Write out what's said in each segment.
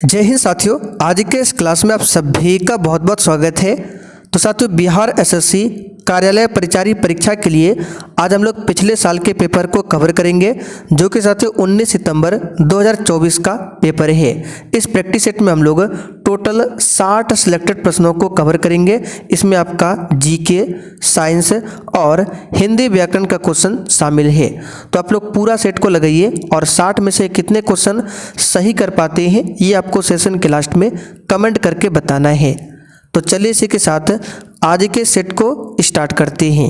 जय हिंद साथियों, आज के इस क्लास में आप सभी का बहुत बहुत स्वागत है। तो साथियों, बिहार एसएससी कार्यालय परिचारी परीक्षा के लिए आज हम लोग पिछले साल के पेपर को कवर करेंगे, जो कि साथियों 19 सितंबर 2024 का पेपर है। इस प्रैक्टिस सेट में हम लोग टोटल 60 सिलेक्टेड प्रश्नों को कवर करेंगे। इसमें आपका जीके, साइंस और हिंदी व्याकरण का क्वेश्चन शामिल है। तो आप लोग पूरा सेट को लगाइए और 60 में से कितने क्वेश्चन सही कर पाते हैं ये आपको सेशन के लास्ट में कमेंट करके बताना है। तो चलिए इसी के साथ आज के सेट को स्टार्ट करते हैं।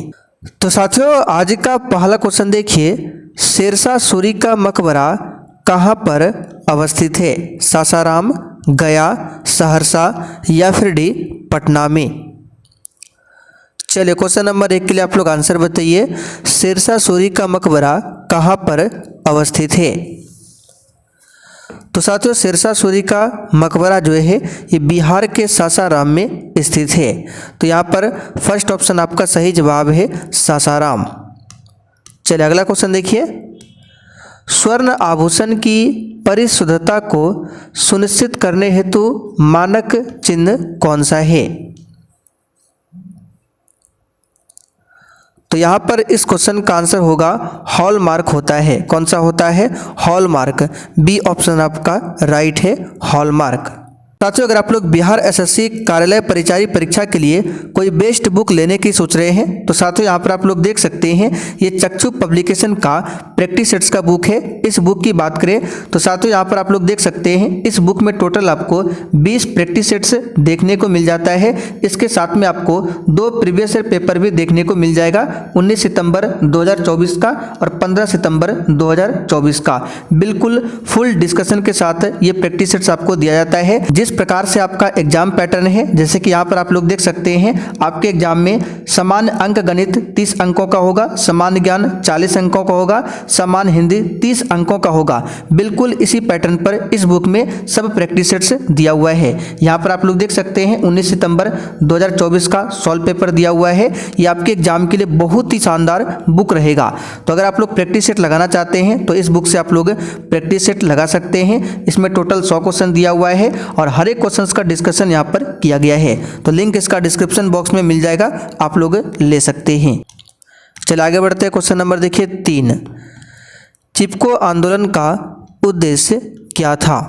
तो साथियों, आज का पहला क्वेश्चन देखिए, शेरशाह सूरी का मकबरा कहाँ पर अवस्थित है? सासाराम, गया, सहरसा या फिर डी पटना में? चलिए क्वेश्चन नंबर 1 के लिए आप लोग आंसर बताइए। शेरशाह सूरी का मकबरा कहाँ पर अवस्थित है? तो साथियों, शेरशाह सूरी का मकबरा जो है ये बिहार के सासाराम में स्थित है। तो यहाँ पर फर्स्ट ऑप्शन आपका सही जवाब है, सासाराम। चलिए अगला क्वेश्चन देखिए, स्वर्ण आभूषण की परिशुद्धता को सुनिश्चित करने हेतु मानक चिन्ह कौन सा है? तो यहाँ पर इस क्वेश्चन का आंसर होगा हॉलमार्क होता है। कौन सा होता है? हॉलमार्क। बी ऑप्शन आपका राइट है, हॉलमार्क। साथियों, अगर आप लोग बिहार एसएससी कार्यालय परिचारी परीक्षा के लिए कोई बेस्ट बुक लेने की सोच रहे हैं तो साथियों यहाँ पर आप लोग देख सकते हैं, ये चक्षु पब्लिकेशन का प्रैक्टिस सेट्स का बुक है। इस बुक की बात करें तो साथियों यहाँ पर आप लोग देख सकते हैं, इस बुक में टोटल आपको 20 प्रैक्टिस सेट्स देखने को मिल जाता है। इसके साथ में आपको 2 प्रीवियस ईयर पेपर भी देखने को मिल जाएगा, 19 सितंबर 2024 का और 15 सितंबर 2024 का। बिल्कुल फुल डिस्कशन के साथ ये प्रैक्टिस सेट्स आपको दिया जाता है। जिस प्रकार से आपका एग्जाम पैटर्न है, जैसे कि यहाँ पर आप लोग देख सकते हैं, आपके एग्जाम में सामान्य अंक गणित 30 अंकों का होगा, सामान्य ज्ञान 40 अंकों का होगा, सामान्य हिंदी 30 अंकों का होगा। बिल्कुल इसी पैटर्न पर इस बुक में सब प्रैक्टिस सेट्स दिया हुआ है। यहाँ पर आप लोग देख सकते हैं 19 सितंबर 2024 का सॉल्व पेपर दिया हुआ है। ये आपके एग्जाम के लिए बहुत ही शानदार बुक रहेगा। तो अगर आप लोग प्रैक्टिस सेट लगाना चाहते हैं तो इस बुक से आप लोग प्रैक्टिस सेट लगा सकते हैं। इसमें टोटल 100 क्वेश्चन दिया हुआ है और हर एक क्वेश्चंस का डिस्कशन यहाँ पर किया गया है। तो लिंक इसका डिस्क्रिप्शन बॉक्स में मिल जाएगा, आप लोग ले सकते हैं। चलिए आगे बढ़ते हैं। क्वेश्चन नंबर देखिए 3, चिपको आंदोलन का उद्देश्य क्या था?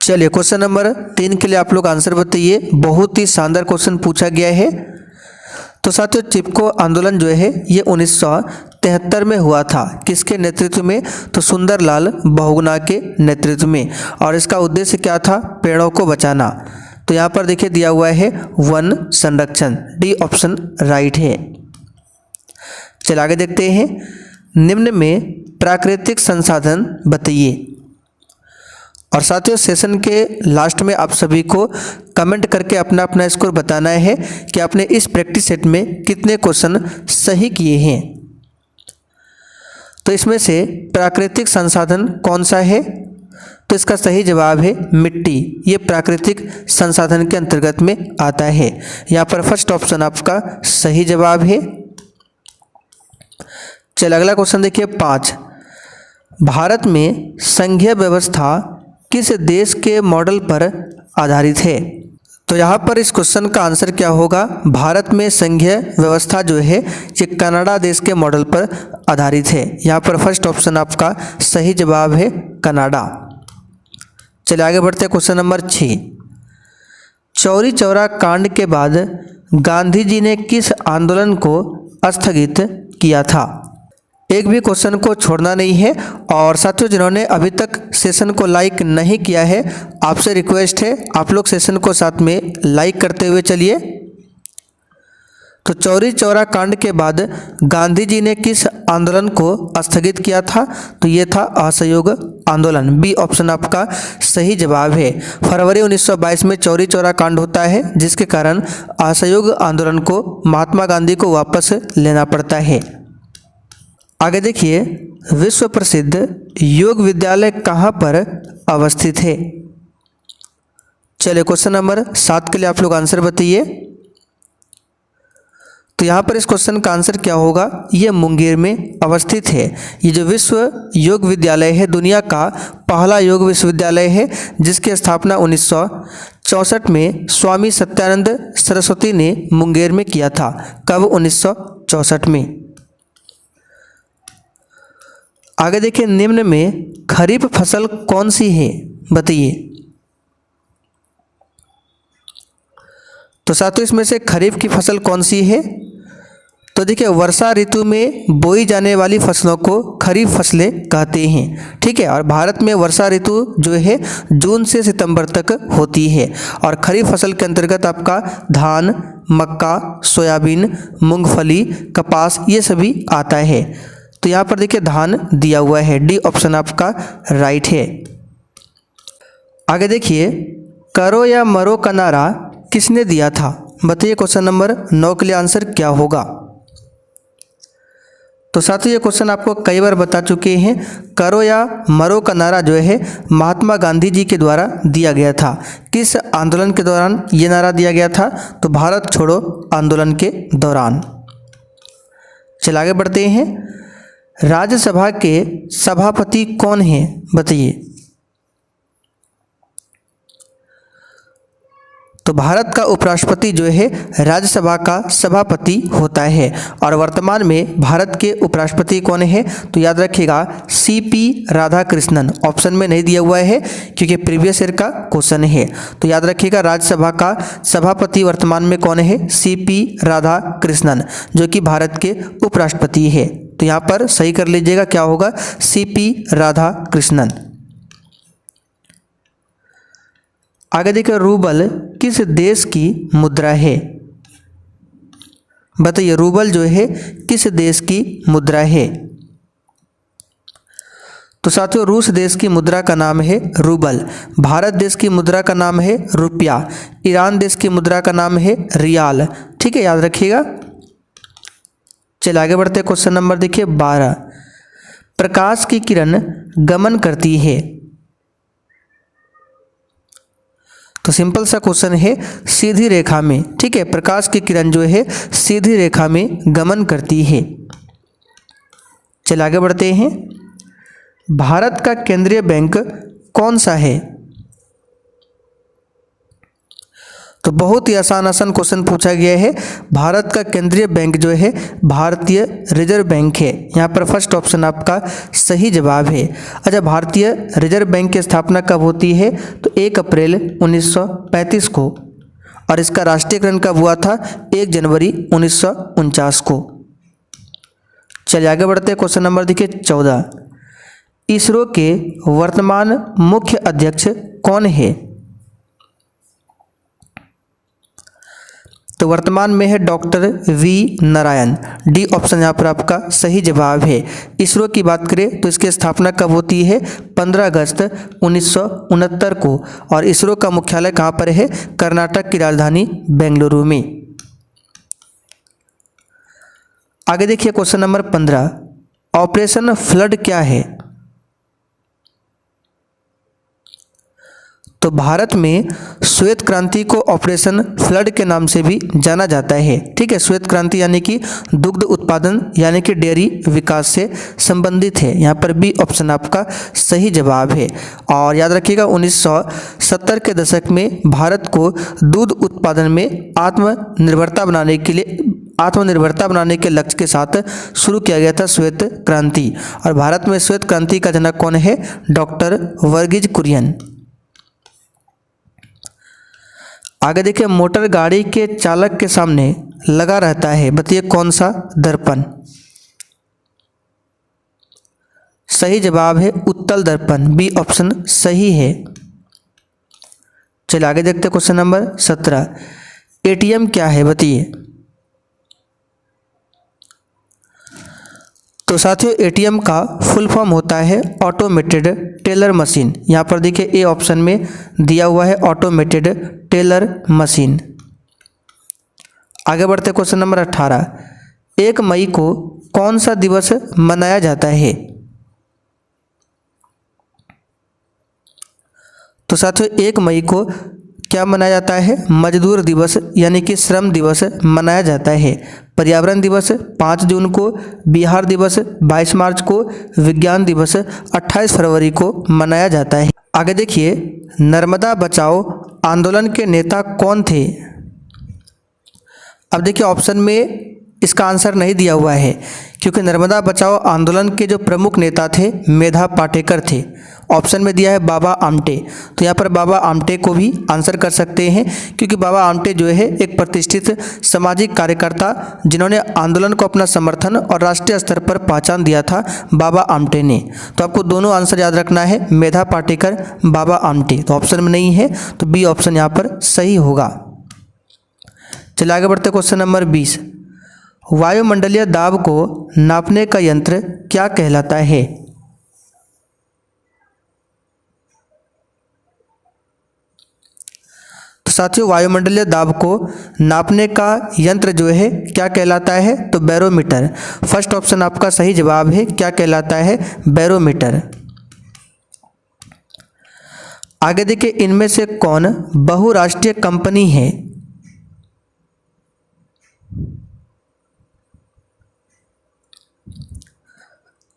चलिए क्वेश्चन नंबर 3 के लिए आप लोग आंसर बताइए। बहुत ही शानदार क्वेश्चन पूछा गया है। तो साथियों, चिपको आंदोलन जो है ये 1973 में हुआ था। किसके नेतृत्व में? तो सुंदरलाल बहुगुणा के नेतृत्व में। और इसका उद्देश्य क्या था? पेड़ों को बचाना। तो यहाँ पर देखिए दिया हुआ है वन संरक्षण। डी ऑप्शन राइट है। चलिए आगे देखते हैं, निम्न में प्राकृतिक संसाधन बताइए। और साथियों, सेशन के लास्ट में आप सभी को कमेंट करके अपना अपना स्कोर बताना है कि आपने इस प्रैक्टिस सेट में कितने क्वेश्चन सही किए हैं। तो इसमें से प्राकृतिक संसाधन कौन सा है? तो इसका सही जवाब है मिट्टी। ये प्राकृतिक संसाधन के अंतर्गत में आता है। यहाँ पर फर्स्ट ऑप्शन आपका सही जवाब है। चलिए अगला क्वेश्चन देखिए 5, भारत में संघीय व्यवस्था किस देश के मॉडल पर आधारित है? तो यहाँ पर इस क्वेश्चन का आंसर क्या होगा? भारत में संघीय व्यवस्था जो है ये कनाडा देश के मॉडल पर आधारित है। यहाँ पर फर्स्ट ऑप्शन आपका सही जवाब है, कनाडा। चलिए आगे बढ़ते हैं। क्वेश्चन नंबर 6, चौरी चौरा कांड के बाद गांधी जी ने किस आंदोलन को स्थगित किया था? एक भी क्वेश्चन को छोड़ना नहीं है। और साथियों, जिन्होंने अभी तक सेशन को लाइक नहीं किया है, आपसे रिक्वेस्ट है आप लोग सेशन को साथ में लाइक करते हुए चलिए। तो चौरी चौरा कांड के बाद गांधी जी ने किस आंदोलन को स्थगित किया था? तो ये था असहयोग आंदोलन। बी ऑप्शन आपका सही जवाब है। फरवरी 1922 में चौरी चौरा कांड होता है, जिसके कारण असहयोग आंदोलन को महात्मा गांधी को वापस लेना पड़ता है। आगे देखिए, विश्व प्रसिद्ध योग विद्यालय कहाँ पर अवस्थित है? चलिए क्वेश्चन नंबर 7 के लिए आप लोग आंसर बताइए। तो यहाँ पर इस क्वेश्चन का आंसर क्या होगा, ये मुंगेर में अवस्थित है। ये जो विश्व योग विद्यालय है दुनिया का पहला योग विश्वविद्यालय है, जिसकी स्थापना 1964 में स्वामी सत्यानंद सरस्वती ने मुंगेर में किया था। कब? 1964 में। आगे देखिए, निम्न में खरीफ फसल कौन सी है, बताइए। तो साथियों, इसमें से खरीफ की फसल कौन सी है? तो देखिए, वर्षा ऋतु में बोई जाने वाली फसलों को खरीफ फसलें कहते हैं, ठीक है। और भारत में वर्षा ऋतु जो है जून से सितंबर तक होती है। और खरीफ फसल के अंतर्गत आपका धान, मक्का, सोयाबीन, मूंगफली, कपास ये सभी आता है। तो यहाँ पर देखिए धान दिया हुआ है, डी ऑप्शन आपका राइट है। आगे देखिए, करो या मरो का नारा किसने दिया था, बताइए। क्वेश्चन नंबर 9 के लिए आंसर क्या होगा? तो साथियों, ये क्वेश्चन आपको कई बार बता चुके हैं। करो या मरो का नारा जो है महात्मा गांधी जी के द्वारा दिया गया था। किस आंदोलन के दौरान ये नारा दिया गया था? तो भारत छोड़ो आंदोलन के दौरान। चलिए आगे बढ़ते हैं। राज्यसभा के सभापति कौन हैं, बताइए। तो भारत का उपराष्ट्रपति जो है राज्यसभा का सभापति होता है। और वर्तमान में भारत के उपराष्ट्रपति कौन है? तो याद रखिएगा सीपी राधाकृष्णन। ऑप्शन में नहीं दिया हुआ है क्योंकि प्रीवियस ईयर का क्वेश्चन है। तो याद रखिएगा राज्यसभा का सभापति वर्तमान में कौन है? सीपी राधाकृष्णन, जो कि भारत के उपराष्ट्रपति है। तो यहाँ पर सही कर लीजिएगा, क्या होगा? सीपी राधाकृष्णन। आगे देखिए, रूबल किस देश की मुद्रा है, बताइए। रूबल जो है किस देश की मुद्रा है? तो साथियों, रूस देश की मुद्रा का नाम है रूबल। भारत देश की मुद्रा का नाम है रुपया। ईरान देश की मुद्रा का नाम है रियाल, ठीक है, याद रखिएगा। चलिए आगे बढ़ते हैं। क्वेश्चन नंबर देखिए 12। प्रकाश की किरण गमन करती है। तो सिंपल सा क्वेश्चन है, सीधी रेखा में, ठीक है। प्रकाश की किरण जो है सीधी रेखा में गमन करती है। चलिए आगे बढ़ते हैं। भारत का केंद्रीय बैंक कौन सा है? तो बहुत ही आसान क्वेश्चन पूछा गया है। भारत का केंद्रीय बैंक जो है भारतीय रिजर्व बैंक है। यहाँ पर फर्स्ट ऑप्शन आपका सही जवाब है। अच्छा, भारतीय रिजर्व बैंक की स्थापना कब होती है? तो 1 अप्रैल 1935 को। और इसका राष्ट्रीयकरण कब हुआ था? 1 जनवरी 1949 को। चलिए आगे बढ़ते हैं। क्वेश्चन नंबर देखिए 14। इसरो के वर्तमान मुख्य अध्यक्ष कौन है? तो वर्तमान में है doctor V Narayan. D option यहाँ पर आपका सही जवाब है। इसरो की बात करें तो इसकी स्थापना कब होती है? 15 अगस्त 1969 को। और इसरो का मुख्यालय कहाँ पर है? कर्नाटक की राजधानी बेंगलुरु में। आगे देखिए क्वेश्चन नंबर 15। ऑपरेशन फ्लड क्या है? तो भारत में श्वेत क्रांति को ऑपरेशन फ्लड के नाम से भी जाना जाता है, ठीक है। श्वेत क्रांति यानी कि दुग्ध उत्पादन यानी कि डेयरी विकास से संबंधित है। यहाँ पर बी ऑप्शन आपका सही जवाब है। और याद रखिएगा 1970 के दशक में भारत को दूध उत्पादन में आत्मनिर्भरता बनाने के लक्ष्य के साथ शुरू किया गया था श्वेत क्रांति। और भारत में श्वेत क्रांति का जनक कौन है? डॉक्टर वर्गीज कुरियन। आगे देखिए, मोटर गाड़ी के चालक के सामने लगा रहता है, बताइए कौन सा दर्पण? सही जवाब है उत्तल दर्पण। बी ऑप्शन सही है। चलिए आगे देखते हैं। Question number 17। एटीएम क्या है, बताइए। तो साथियों, एटीएम का फुल फॉर्म होता है ऑटोमेटेड टेलर मशीन। यहाँ पर देखिए ए ऑप्शन में दिया हुआ है ऑटोमेटेड टेलर मशीन। आगे बढ़ते क्वेश्चन नंबर 18। 1 मई को कौन सा दिवस मनाया जाता है? तो साथियों, 1 मई को क्या मनाया जाता है? मजदूर दिवस यानी कि श्रम दिवस मनाया जाता है। पर्यावरण दिवस 5 जून को, बिहार दिवस 22 मार्च को, विज्ञान दिवस 28 फरवरी को मनाया जाता है। आगे देखिए, नर्मदा बचाओ आंदोलन के नेता कौन थे? अब देखिए ऑप्शन में इसका आंसर नहीं दिया हुआ है, क्योंकि नर्मदा बचाओ आंदोलन के जो प्रमुख नेता थे मेधा पाटेकर थे। ऑप्शन में दिया है बाबा आमटे, तो यहाँ पर बाबा आमटे को भी आंसर कर सकते हैं, क्योंकि बाबा आमटे जो है एक प्रतिष्ठित सामाजिक कार्यकर्ता जिन्होंने आंदोलन को अपना समर्थन और राष्ट्रीय स्तर पर पहचान दिया था, बाबा आमटे ने। तो आपको दोनों आंसर याद रखना है, मेधा पाटेकर, बाबा आमटे। तो ऑप्शन में नहीं है, तो बी ऑप्शन यहाँ पर सही होगा। चलिए आगे बढ़ते क्वेश्चन नंबर 20। वायुमंडलीय दाब को नापने का यंत्र क्या कहलाता है? तो साथियों, वायुमंडलीय दाब को नापने का यंत्र जो है क्या कहलाता है? तो बैरोमीटर। फर्स्ट ऑप्शन आपका सही जवाब है। क्या कहलाता है? बैरोमीटर। आगे देखिए, इनमें से कौन बहुराष्ट्रीय कंपनी है?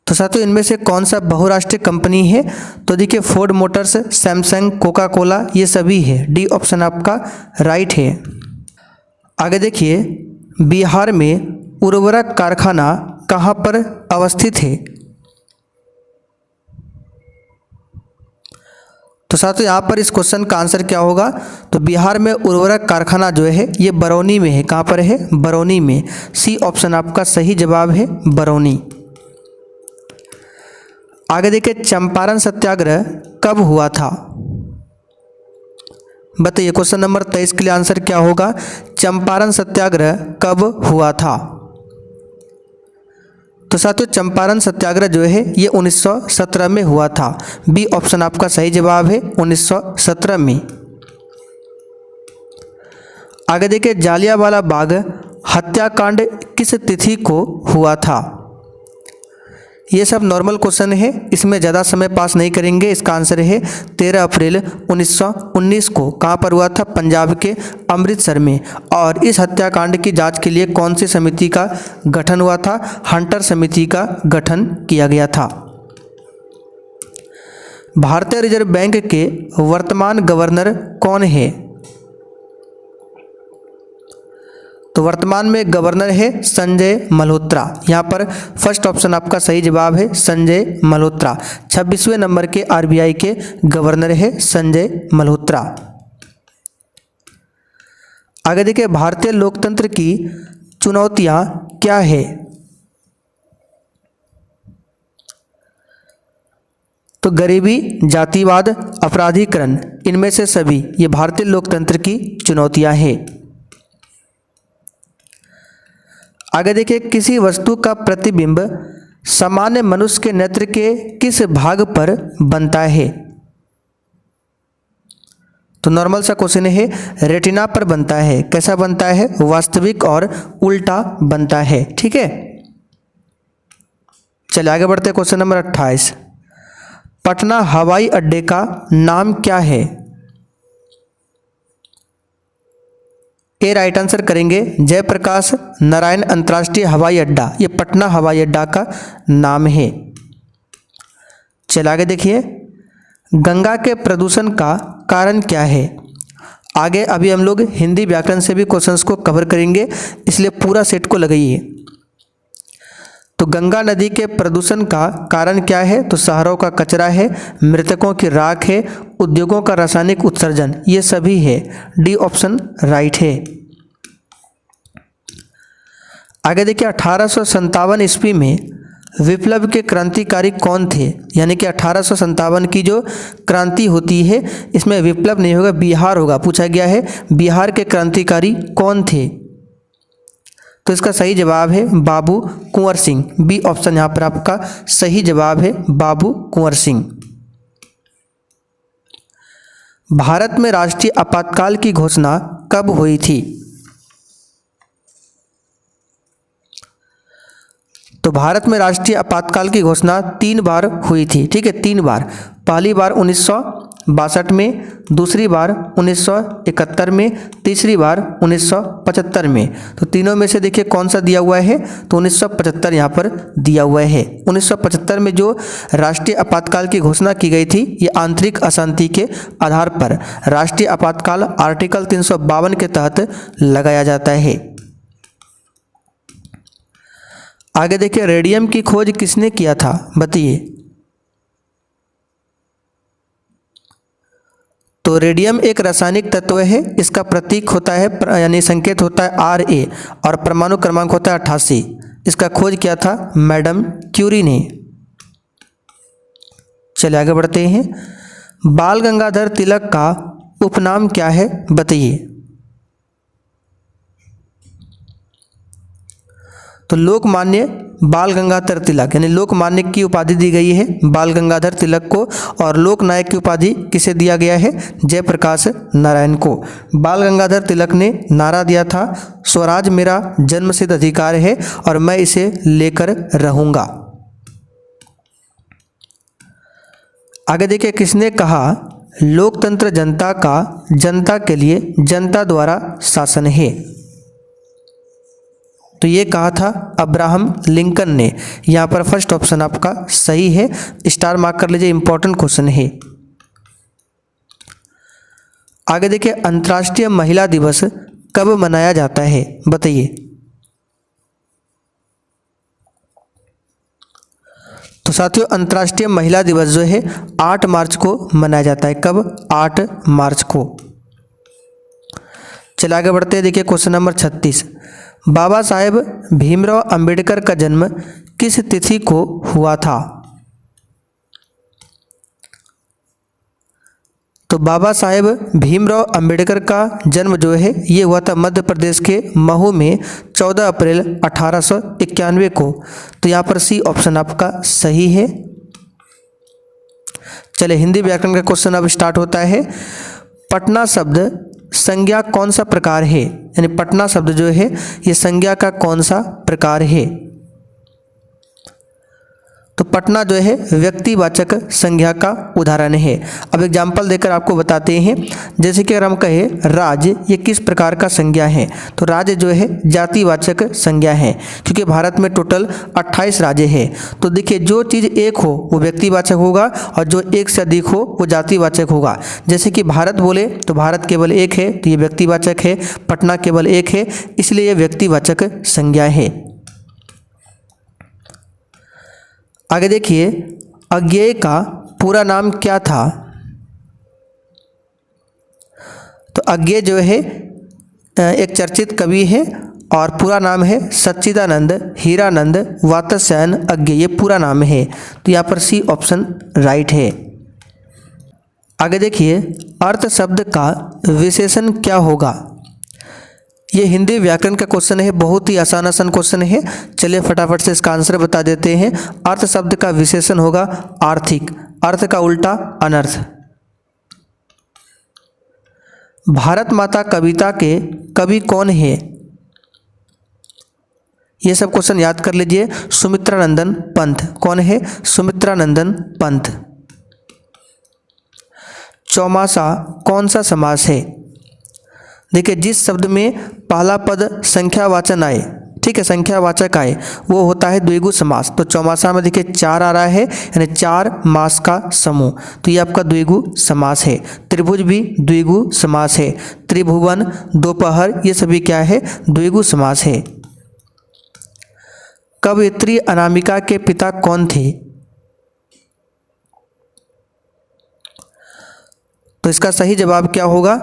तो साथियों, इनमें से कौन सा बहुराष्ट्रीय कंपनी है? तो देखिए, Ford Motors, Samsung, Coca Cola, ये सभी है। डी ऑप्शन आपका राइट है। आगे देखिए, बिहार में उर्वरक कारखाना कहाँ पर अवस्थित है? तो साथियों, यहाँ पर इस क्वेश्चन का आंसर क्या होगा? तो बिहार में उर्वरक कारखाना जो है ये बरौनी में है। कहाँ पर है? बरौनी में। सी ऑप्शन आपका सही जवाब है, बरौनी। आगे देखिए, चंपारण सत्याग्रह कब हुआ था? बताइए, क्वेश्चन नंबर 23 के लिए आंसर क्या होगा? चंपारण सत्याग्रह कब हुआ था? तो साथियों, चंपारण सत्याग्रह जो है ये 1917 में हुआ था। बी ऑप्शन आपका सही जवाब है, 1917 में। आगे देखिए, जालियांवाला बाग हत्याकांड किस तिथि को हुआ था? ये सब नॉर्मल क्वेश्चन है, इसमें ज़्यादा समय पास नहीं करेंगे। इसका आंसर है 13 अप्रैल 1919 को। कहाँ पर हुआ था? पंजाब के अमृतसर में। और इस हत्याकांड की जांच के लिए कौन सी समिति का गठन हुआ था? हंटर समिति का गठन किया गया था। भारतीय रिजर्व बैंक के वर्तमान गवर्नर कौन है? तो वर्तमान में गवर्नर है संजय मल्होत्रा। यहाँ पर फर्स्ट ऑप्शन आपका सही जवाब है, संजय मल्होत्रा। 26वें नंबर के आरबीआई के गवर्नर है संजय मल्होत्रा। आगे देखिए, भारतीय लोकतंत्र की चुनौतियाँ क्या है? तो गरीबी, जातिवाद, अपराधीकरण, इनमें से सभी ये भारतीय लोकतंत्र की चुनौतियाँ हैं। आगे देखिए, किसी वस्तु का प्रतिबिंब सामान्य मनुष्य के नेत्र के किस भाग पर बनता है? तो नॉर्मल सा क्वेश्चन है, रेटिना पर बनता है। कैसा बनता है? वास्तविक और उल्टा बनता है। ठीक है, चलिए आगे बढ़ते हैं। Question number 28। पटना हवाई अड्डे का नाम क्या है? ए राइट आंसर करेंगे जयप्रकाश नारायण अंतर्राष्ट्रीय हवाई अड्डा। ये पटना हवाई अड्डा का नाम है। चलिए आगे देखिए, गंगा के प्रदूषण का कारण क्या है? आगे अभी हम लोग हिंदी व्याकरण से भी क्वेश्चंस को कवर करेंगे, इसलिए पूरा सेट को लगाइए। तो गंगा नदी के प्रदूषण का कारण क्या है? तो शहरों का कचरा है, मृतकों की राख है, उद्योगों का रासायनिक उत्सर्जन, ये सभी है। डी ऑप्शन राइट है। आगे देखिए, 1857 ईस्वी में विप्लव के क्रांतिकारी कौन थे? यानी कि 1857 की जो क्रांति होती है इसमें विप्लव नहीं होगा, बिहार होगा। पूछा गया है बिहार के क्रांतिकारी कौन थे? तो इसका सही जवाब है बाबू कुंवर सिंह। बी ऑप्शन यहाँ पर आपका सही जवाब है, बाबू कुंवर सिंह। भारत में राष्ट्रीय आपातकाल की घोषणा कब हुई थी? तो तो भारत में राष्ट्रीय आपातकाल की घोषणा 3 बार हुई थी, ठीक है, 3 बार। पहली बार 1962 में, दूसरी बार 1971 में, तीसरी बार 1975 में। तो तीनों में से देखिए कौन सा दिया हुआ है, तो 1975 यहाँ पर दिया हुआ है। 1975 में जो राष्ट्रीय आपातकाल की घोषणा की गई थी, ये आंतरिक अशांति के आधार पर राष्ट्रीय आपातकाल आर्टिकल 352 के तहत लगाया जाता है। आगे देखिए, रेडियम की खोज किसने किया था, बताइए। तो रेडियम एक रासायनिक तत्व है, इसका प्रतीक होता है यानी संकेत होता है Ra और परमाणु क्रमांक होता है 88। इसका खोज किया था मैडम क्यूरी ने। चलिए आगे बढ़ते हैं। बाल गंगाधर तिलक का उपनाम क्या है, बताइए। तो लोकमान्य बाल गंगाधर तिलक यानी लोकमान्य की उपाधि दी गई है बाल गंगाधर तिलक को, और लोकनायक की उपाधि किसे दिया गया है, जयप्रकाश नारायण को। बाल गंगाधर तिलक ने नारा दिया था, स्वराज मेरा जन्मसिद्ध अधिकार है और मैं इसे लेकर रहूंगा। आगे देखिए, किसने कहा लोकतंत्र जनता का जनता के लिए जनता द्वारा शासन है। तो ये कहा था अब्राहम लिंकन ने। यहाँ पर फर्स्ट ऑप्शन आपका सही है, स्टार मार्क कर लीजिए, इंपॉर्टेंट क्वेश्चन है। आगे देखिए, अंतर्राष्ट्रीय महिला दिवस कब मनाया जाता है, बताइए। तो साथियों, अंतर्राष्ट्रीय महिला दिवस जो है 8 मार्च को मनाया जाता है। कब, 8 मार्च को। चलिए आगे बढ़ते हैं। देखिए क्वेश्चन नंबर 36, बाबा साहेब भीमराव अंबेडकर का जन्म किस तिथि को हुआ था। तो बाबा साहेब भीमराव अंबेडकर का जन्म जो है ये हुआ था मध्य प्रदेश के महू में 14 अप्रैल 1891 को। तो यहाँ पर सी ऑप्शन आपका सही है। चलिए हिंदी व्याकरण का क्वेश्चन अब स्टार्ट होता है। पटना शब्द संज्ञा कौन सा प्रकार है, यानी पटना शब्द जो है ये संज्ञा का कौन सा प्रकार है। तो पटना जो है व्यक्तिवाचक संज्ञा का उदाहरण है। अब एग्जाम्पल देकर आपको बताते हैं। जैसे कि अगर हम कहें राज्य, ये किस प्रकार का संज्ञा है, तो राज्य जो है जातिवाचक संज्ञा है, क्योंकि भारत में टोटल 28 राज्य है। तो देखिए जो चीज़ एक हो वो व्यक्तिवाचक होगा और जो एक से अधिक हो वो जातिवाचक होगा। जैसे कि भारत बोले तो भारत केवल एक है तो ये व्यक्तिवाचक है, पटना केवल एक है इसलिए ये व्यक्तिवाचक संज्ञा है। आगे देखिए, अज्ञेय का पूरा नाम क्या था। तो अज्ञेय जो है एक चर्चित कवि है और पूरा नाम है सच्चिदानंद हीरानंद वात्स्यायन अज्ञेय, ये पूरा नाम है। तो यहाँ पर सी ऑप्शन राइट है। आगे देखिए, अर्थ शब्द का विशेषण क्या होगा। ये हिंदी व्याकरण का क्वेश्चन है, बहुत ही आसान क्वेश्चन है। चलिए फटाफट से इसका आंसर बता देते हैं। अर्थ शब्द का विशेषण होगा आर्थिक, अर्थ का उल्टा अनर्थ। भारत माता कविता के कवि कौन है, ये सब क्वेश्चन याद कर लीजिए। सुमित्रानंदन पंत। कौन है, सुमित्रानंदन पंत। चौमासा कौन सा समास है। देखिए जिस शब्द में पहला पद संख्यावाचन आए, ठीक है, संख्यावाचक आए, वो होता है द्विगु समास। तो चौमासा में देखिए 4 आ रहा है, यानी 4 मास का समूह, तो ये आपका द्विगु समास है। त्रिभुज भी द्विगु समास है। त्रिभुवन, दोपहर, ये सभी क्या है, द्विगु समास है। कवयित्री अनामिका के पिता कौन थे। तो इसका सही जवाब क्या होगा,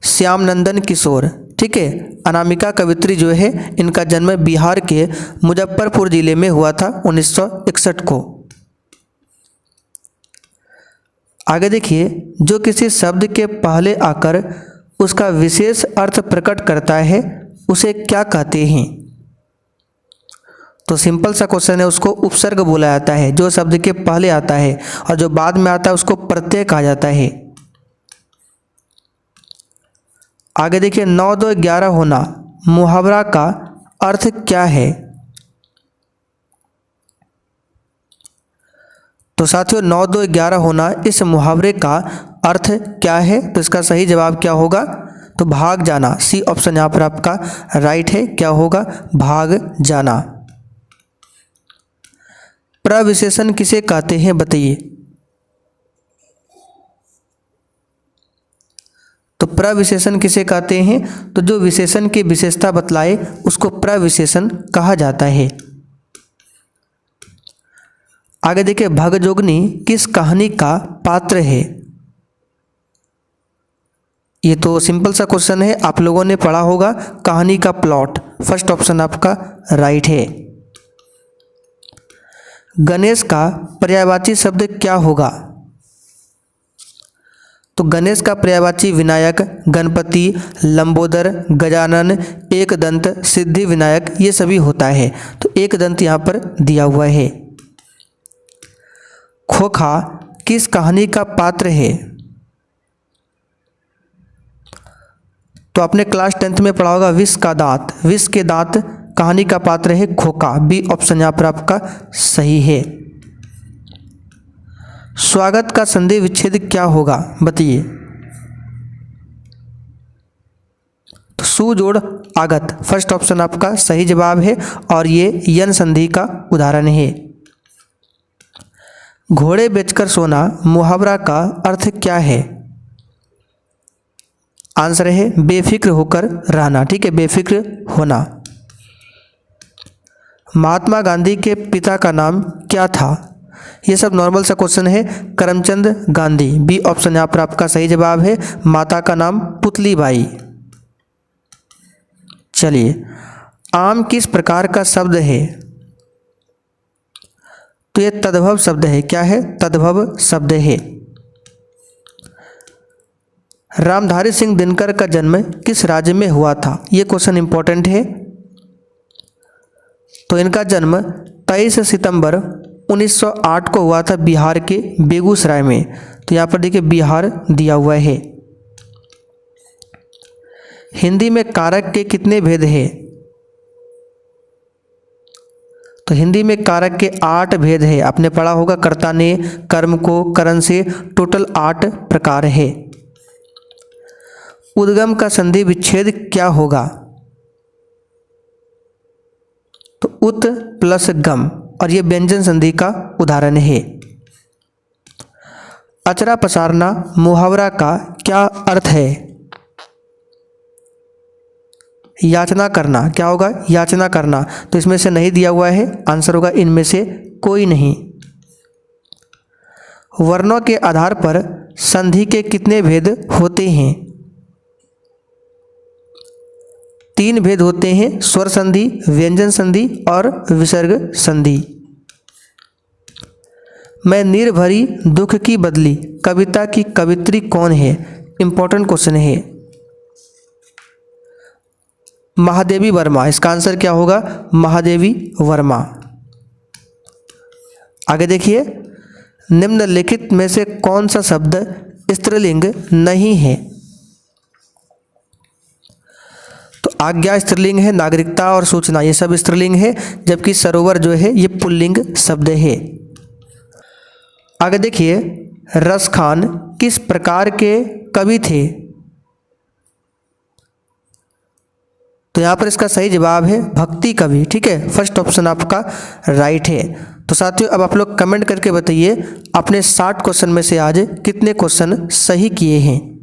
श्याम नंदन किशोर। ठीक है, अनामिका कवित्री जो है इनका जन्म बिहार के मुजफ्फरपुर जिले में हुआ था 1961 को। आगे देखिए, जो किसी शब्द के पहले आकर उसका विशेष अर्थ प्रकट करता है उसे क्या कहते हैं। तो सिंपल सा क्वेश्चन है, उसको उपसर्ग बोला जाता है। जो शब्द के पहले आता है और जो बाद में आता है उसको प्रत्यय कहा जाता है। आगे देखिए, 9 2 11 होना मुहावरा का अर्थ क्या है। तो साथियों 9 2 11 होना इस मुहावरे का अर्थ क्या है? तो इसका सही जवाब क्या होगा? तो भाग जाना। सी ऑप्शन यहाँ पर आपका राइट है। क्या होगा? भाग जाना। प्रविशेषण किसे कहते हैं बताइए? तो प्रविशेषण किसे कहते हैं? तो जो विशेषण की विशेषता बतलाए उसको प्रविशेषण कहा जाता है। आगे देखिए, भगजोगनी किस कहानी का पात्र है? ये तो सिंपल सा क्वेश्चन है, आप लोगों ने पढ़ा होगा। कहानी का प्लॉट। फर्स्ट ऑप्शन आपका राइट है। गणेश का पर्यायवाची शब्द क्या होगा? तो गणेश का पर्यायवाची विनायक, गणपति, लंबोदर, गजानन, एकदंत, सिद्धि विनायक ये सभी होता है। तो एकदंत यहाँ पर दिया हुआ है। खोखा किस कहानी का पात्र है? तो आपने क्लास 10th में पढ़ा होगा विष का दांत। विष के दांत कहानी का पात्र है खोखा। बी ऑप्शन यहाँ पर आपका सही है। स्वागत का संधि विच्छेद क्या होगा बताइए? तो सु जोड़ आगत। फर्स्ट ऑप्शन आपका सही जवाब है और ये यन संधि का उदाहरण है। घोड़े बेचकर सोना मुहावरा का अर्थ क्या है? आंसर है बेफिक्र होकर रहना। ठीक है, बेफिक्र होना। महात्मा गांधी के पिता का नाम क्या था? ये सब नॉर्मल सा क्वेश्चन है। करमचंद गांधी। बी ऑप्शन यहाँ पर आपका सही जवाब है। माता का नाम पुतली बाई। चलिए, आम किस प्रकार का शब्द है? तो ये तद्भव शब्द है। क्या है? तद्भव शब्द है। रामधारी सिंह दिनकर का जन्म किस राज्य में हुआ था? ये क्वेश्चन इंपॉर्टेंट है। तो इनका जन्म 23 सितंबर 1908 को हुआ था बिहार के बेगूसराय में। तो यहाँ पर देखिए बिहार दिया हुआ है। हिंदी में कारक के कितने भेद हैं? तो हिंदी में कारक के 8 भेद है। आपने पढ़ा होगा कर्ता ने, कर्म को, करण से। टोटल 8 प्रकार है। उद्गम का संधि विच्छेद क्या होगा? तो उत प्लस गम, और ये व्यंजन संधि का उदाहरण है। अचरा पसारना मुहावरा का क्या अर्थ है? याचना करना। क्या होगा? याचना करना। तो इसमें से नहीं दिया हुआ है, आंसर होगा इनमें से कोई नहीं। वर्णों के आधार पर संधि के कितने भेद होते हैं? 3 भेद होते हैं। स्वर संधि, व्यंजन संधि और विसर्ग संधि। मैं नीर भरी दुख की बदली कविता की कवित्री कौन है? इंपॉर्टेंट क्वेश्चन है। महादेवी वर्मा। इसका आंसर क्या होगा? महादेवी वर्मा। आगे देखिए, निम्नलिखित में से कौन सा शब्द स्त्रीलिंग नहीं है? तो आज्ञा स्त्रीलिंग है, नागरिकता और सूचना ये सब स्त्रीलिंग है, जबकि सरोवर जो है ये पुल्लिंग शब्द है। आगे देखिए, रसखान किस प्रकार के कवि थे? तो यहाँ पर इसका सही जवाब है भक्ति कवि। ठीक है, फर्स्ट ऑप्शन आपका राइट है। तो साथियों अब आप लोग कमेंट करके बताइए आपने 60 क्वेश्चन में से आज कितने क्वेश्चन सही किए हैं।